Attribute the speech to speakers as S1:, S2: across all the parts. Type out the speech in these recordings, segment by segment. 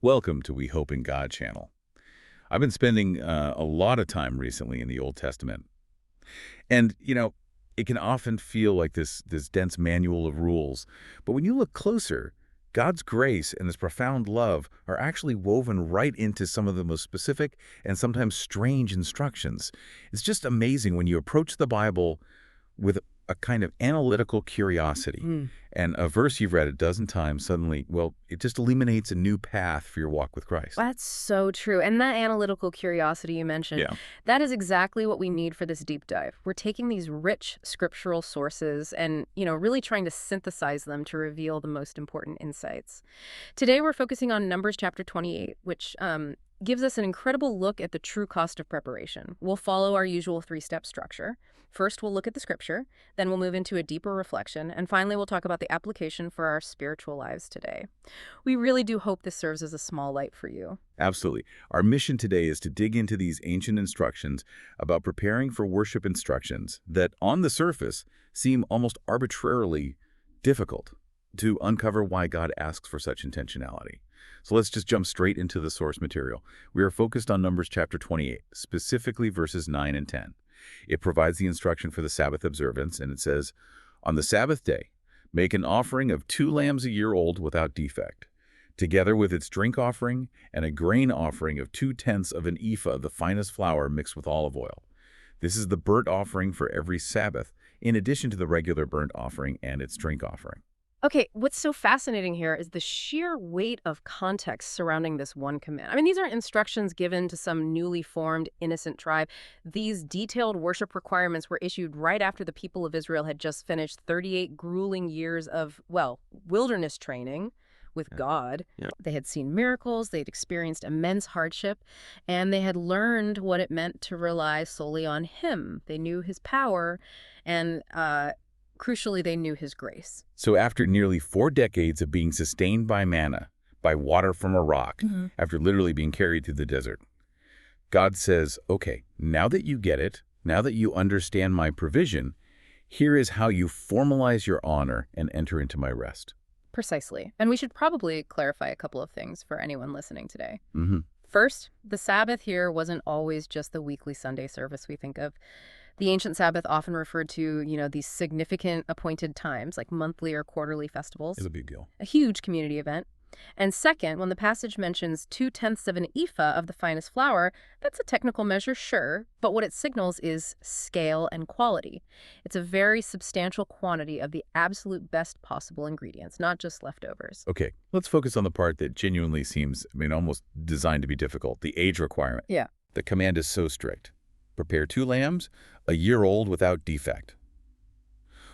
S1: Welcome to We Hope in God channel. I've been spending a lot of time recently in the Old Testament. And, it can often feel like this dense manual of rules. But when you look closer, God's grace and His profound love are actually woven right into some of the most specific and sometimes strange instructions. It's just amazing when you approach the Bible with a kind of analytical curiosity. And a verse you've read a dozen times suddenly, well, it just illuminates a new path for your walk with Christ.
S2: That's so true. And that analytical curiosity you mentioned,
S1: Yeah.
S2: that is exactly what we need for this deep dive. We're taking these rich scriptural sources and, really trying to synthesize them to reveal the most important insights. Today, we're focusing on Numbers chapter 28, which gives us an incredible look at the true cost of preparation. We'll follow our usual three-step structure. First, we'll look at the scripture, then we'll move into a deeper reflection, and finally, we'll talk about the application for our spiritual lives today. We really do hope this serves as a small light for you.
S1: Absolutely. Our mission today is to dig into these ancient instructions about preparing for worship instructions that, on the surface, seem almost arbitrarily difficult, to uncover why God asks for such intentionality. So let's just jump straight into the source material. We are focused on Numbers chapter 28, specifically verses 9 and 10. It provides the instruction for the Sabbath observance, and it says, "On the Sabbath day, make an offering of 2 lambs a year old without defect, together with its drink offering and a grain offering of 2/10 of an ephah of the finest flour mixed with olive oil. This is the burnt offering for every Sabbath, in addition to the regular burnt offering and its drink offering."
S2: Okay, what's so fascinating here is the sheer weight of context surrounding this one command. I mean, these aren't instructions given to some newly formed innocent tribe. These detailed worship requirements were issued right after the people of Israel had just finished 38 grueling years of, wilderness training with God.
S3: Yeah.
S2: They had seen miracles, they'd experienced immense hardship, and they had learned what it meant to rely solely on Him. They knew His power, and crucially, they knew His grace.
S1: So after nearly 4 decades of being sustained by manna, by water from a rock, after literally being carried through the desert, God says, okay, now that you get it, now that you understand my provision, here is how you formalize your honor and enter into my rest.
S2: Precisely. And we should probably clarify a couple of things for anyone listening today.
S1: Mm-hmm.
S2: First, the Sabbath here wasn't always just the weekly Sunday service we think of. The ancient Sabbath often referred to, these significant appointed times, like monthly or quarterly festivals.
S1: It's a big deal.
S2: A huge community event. And second, when the passage mentions 2/10 of an ephah of the finest flour, that's a technical measure, sure, but what it signals is scale and quality. It's a very substantial quantity of the absolute best possible ingredients, not just leftovers.
S1: Okay, let's focus on the part that genuinely seems, almost designed to be difficult, the age requirement.
S2: Yeah.
S1: The command is so strict. Prepare 2 lambs, a year old without defect.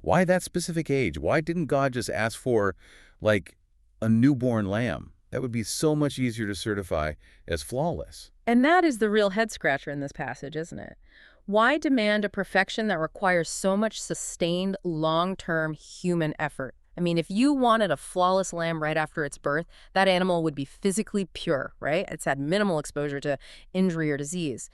S1: Why that specific age? Why didn't God just ask for, like, a newborn lamb? That would be so much easier to certify as flawless.
S2: And that is the real head-scratcher in this passage, isn't it? Why demand a perfection that requires so much sustained, long-term human effort? I mean, if you wanted a flawless lamb right after its birth, that animal would be physically pure, right? It's had minimal exposure to injury or disease.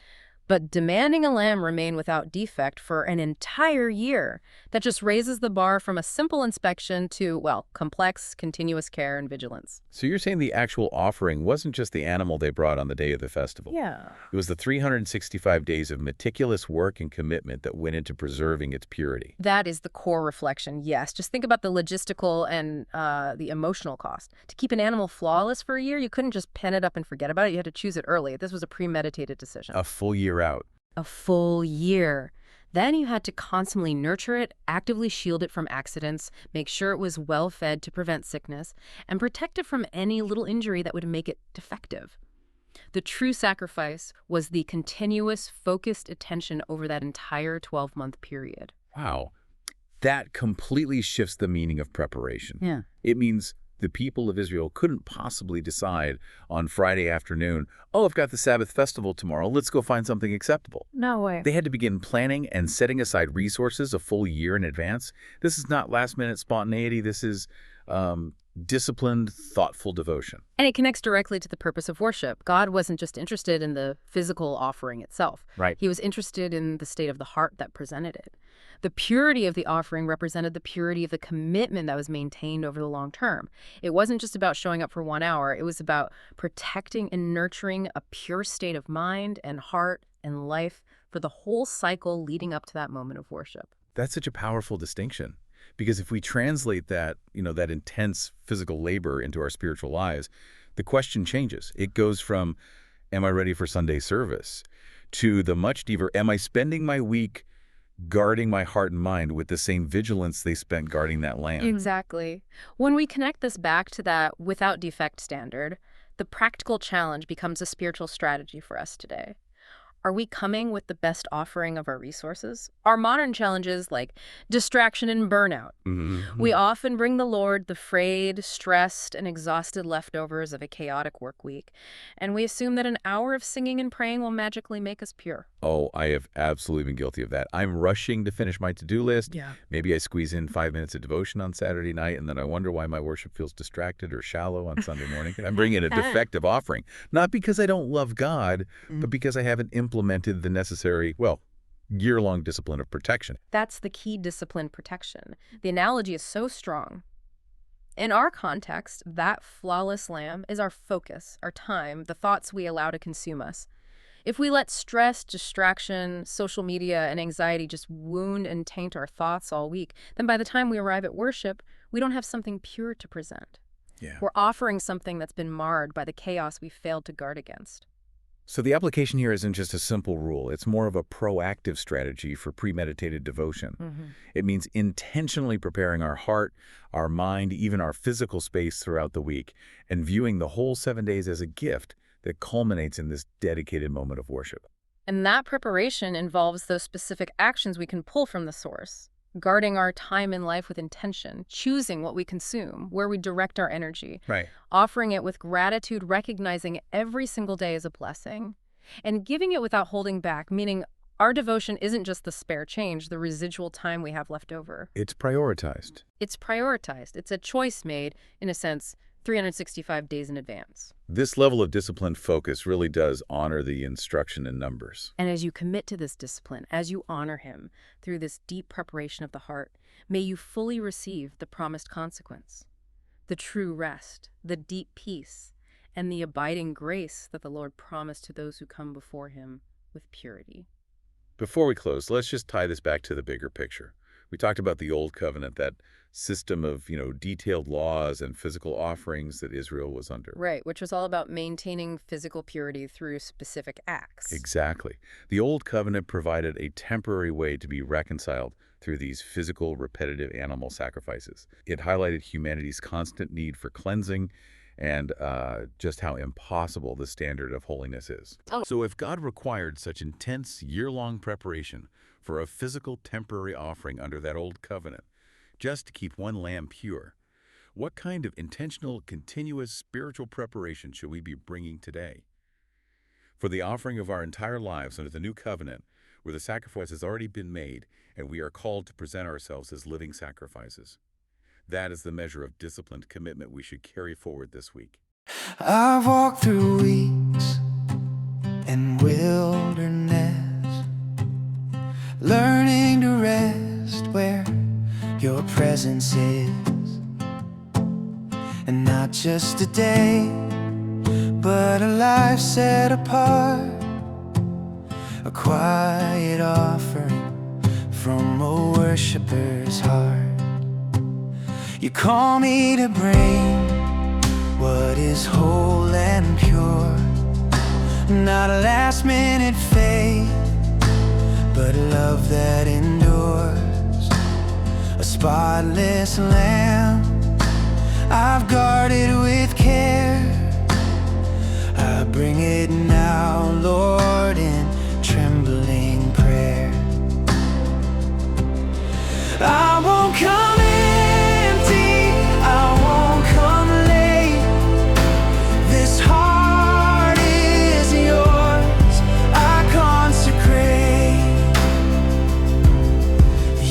S2: But demanding a lamb remain without defect for an entire year, that just raises the bar from a simple inspection to, complex, continuous care and vigilance.
S1: So you're saying the actual offering wasn't just the animal they brought on the day of the festival.
S2: Yeah.
S1: It was the 365 days of meticulous work and commitment that went into preserving its purity.
S2: That is the core reflection, yes. Just think about the logistical and the emotional cost. To keep an animal flawless for a year, you couldn't just pen it up and forget about it. You had to choose it early. This was a premeditated decision.
S1: A full year out.
S2: A full year. Then you had to constantly nurture it, actively shield it from accidents, make sure it was well fed to prevent sickness, and protect it from any little injury that would make it defective. The true sacrifice was the continuous, focused attention over that entire 12-month period.
S1: Wow. That completely shifts the meaning of preparation.
S2: Yeah.
S1: It means the people of Israel couldn't possibly decide on Friday afternoon, oh, I've got the Sabbath festival tomorrow, let's go find something acceptable.
S2: No way.
S1: They had to begin planning and setting aside resources a full year in advance. This is not last-minute spontaneity. This is disciplined, thoughtful devotion.
S2: And it connects directly to the purpose of worship. God wasn't just interested in the physical offering itself.
S1: Right.
S2: He was interested in the state of the heart that presented it. The purity of the offering represented the purity of the commitment that was maintained over the long term. It wasn't just about showing up for 1 hour. It was about protecting and nurturing a pure state of mind and heart and life for the whole cycle leading up to that moment of worship.
S1: That's such a powerful distinction. Because if we translate that, that intense physical labor into our spiritual lives, the question changes. It goes from, am I ready for Sunday service, to the much deeper, am I spending my week guarding my heart and mind with the same vigilance they spent guarding that lamb?
S2: Exactly. When we connect this back to that without defect standard, the practical challenge becomes a spiritual strategy for us today. Are we coming with the best offering of our resources? Our modern challenges like distraction and burnout. We often bring the Lord the frayed, stressed, and exhausted leftovers of a chaotic work week, and we assume that an hour of singing and praying will magically make us pure.
S1: Oh, I have absolutely been guilty of that. I'm rushing to finish my to-do list.
S2: Yeah.
S1: Maybe I squeeze in 5 minutes of devotion on Saturday night, and then I wonder why my worship feels distracted or shallow on Sunday morning. I'm bringing a defective offering, not because I don't love God, but because I haven't implemented the necessary, year-long discipline of protection.
S2: That's the key discipline, protection. The analogy is so strong. In our context, that flawless lamb is our focus, our time, the thoughts we allow to consume us. If we let stress, distraction, social media, and anxiety just wound and taint our thoughts all week, then by the time we arrive at worship, we don't have something pure to present.
S1: Yeah.
S2: We're offering something that's been marred by the chaos we failed to guard against.
S1: So the application here isn't just a simple rule. It's more of a proactive strategy for premeditated devotion. It means intentionally preparing our heart, our mind, even our physical space throughout the week, and viewing the whole 7 days as a gift that culminates in this dedicated moment of worship.
S2: And that preparation involves those specific actions we can pull from the source. Guarding our time in life with intention, choosing what we consume, where we direct our energy,
S1: Right.
S2: offering it with gratitude, recognizing every single day as a blessing, and giving it without holding back, meaning our devotion isn't just the spare change, the residual time we have left over.
S1: It's prioritized.
S2: It's prioritized. It's a choice made, in a sense, 365 days in advance.
S1: This level of disciplined focus really does honor the instruction in Numbers.
S2: And as you commit to this discipline, as you honor him through this deep preparation of the heart, may you fully receive the promised consequence, the true rest, the deep peace, and the abiding grace that the Lord promised to those who come before him with purity.
S1: Before we close, let's just tie this back to the bigger picture. We talked about the Old Covenant, that system of, detailed laws and physical offerings that Israel was under.
S2: Right, which was all about maintaining physical purity through specific acts.
S1: Exactly. The Old Covenant provided a temporary way to be reconciled through these physical, repetitive animal sacrifices. It highlighted humanity's constant need for cleansing and just how impossible the standard of holiness is. So if God required such intense, year-long preparation for a physical, temporary offering under that Old Covenant, just to keep one lamb pure, what kind of intentional, continuous spiritual preparation should we be bringing today? For the offering of our entire lives under the New Covenant, where the sacrifice has already been made, and we are called to present ourselves as living sacrifices. That is the measure of disciplined commitment we should carry forward this week.
S3: I've walked through weeks and wilderness, learning to rest where your presence is. And not just a day, but a life set apart, a quiet offering from a worshiper's heart. You call me to bring what is whole and pure, not a last-minute faith, but a love that endures. A spotless lamb I've guarded with care. I bring it now, Lord, in trembling prayer. I won't come empty, I won't come late. This heart is yours, I consecrate.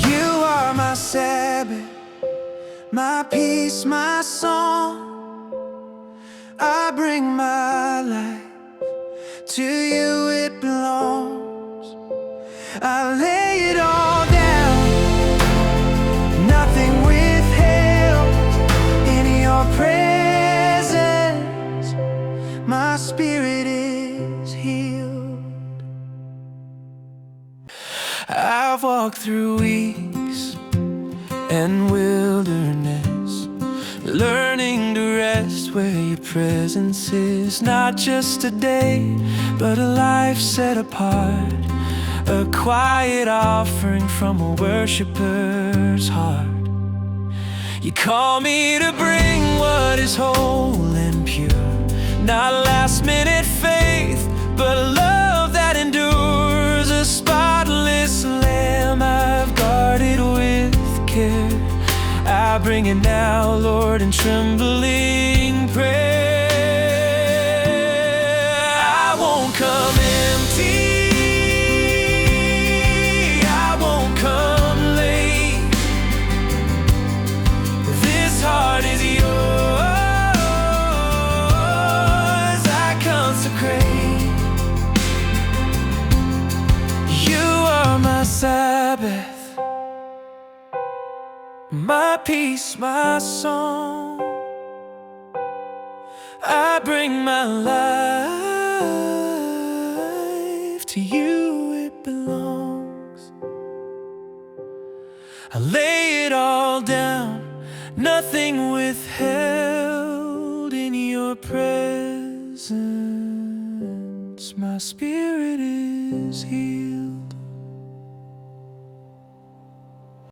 S3: You are my Sabbath, my peace, my song. my spirit is healed. I've walked through weeks and wilderness, learning to rest where your presence is. Not just a day, but a life set apart, a quiet offering from a worshiper's heart. You call me to bring what is whole and pure, not last-minute faith, but a love that endures. A spotless lamb I've guarded with care. I bring it now, Lord, in trembling prayer. I won't come empty, I won't come late. This heart is yours, I consecrate. You are my Sabbath, my peace, my song. I bring my life to you, it belongs. I lay it all down, nothing withheld. In your presence my spirit is healed.